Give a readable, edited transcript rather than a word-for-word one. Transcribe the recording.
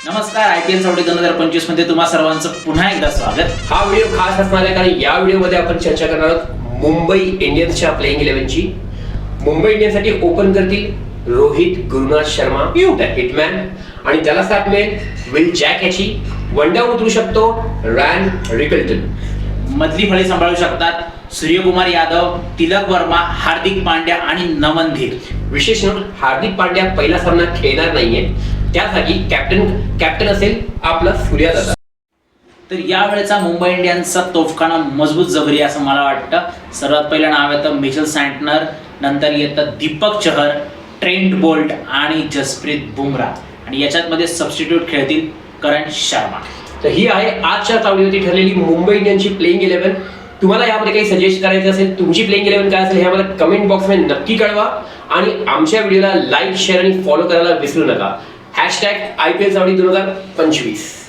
नमस्कार, IPL सावडी 2025 मध्ये तुम्हा सर्वांचं पुन्हा एकदा स्वागत. हा व्हिडिओ खास असणार आहे कारण या व्हिडिओमध्ये आपण चर्चा करणार आहोत मुंबई इंडियन्सच्या प्लेइंग 11ची. मुंबई इंडियन्ससाठी ओपन करतील रोहित गुरुनाथ शर्मा द हिटमॅन आणि त्याला साथ मिळेल विल जॅक याची. वन डाऊन उतरू शकतो रॅन रिकल्टन. मधली फळी सांभाळू शकतात सूर्यकुमार यादव, तिलक वर्मा, हार्दिक पांड्या आणि नमन धीर. विशेष नोट, हार्दिक पांड्या पहिला सामना खेळणार नाहीये, त्या जागी कॅप्टन असेल आपला सूर्यदादा. तर यावेळेचा मुंबई इंडियन्सचा तोफखाना मजबूत जबरी असं मला वाटतं. सर्वात पहिलं नाव येतं मिचेल सँटनर, नंतर येतं दीपक चहर, ट्रेंट बोल्ट आणि जसप्रीत बुमराह आणि याच्यामध्ये सबस्टिट्यूट खेळतील करण शर्मा. तर ही आहे आजच्या तावडीवरती ठरलेली मुंबई इंडियन्सची प्लेइंग 11. तुम्हाला यामध्ये काही सजेस्ट करायचं असेल, तुमची प्लेइंग 11 काय असेल हे आम्हाला कमेंट बॉक्समध्ये नक्की कळवा आणि आमच्या व्हिडिओला लाईक, शेअर आणि फॉलो करायला विसरू नका. #IPL सावडी 2025.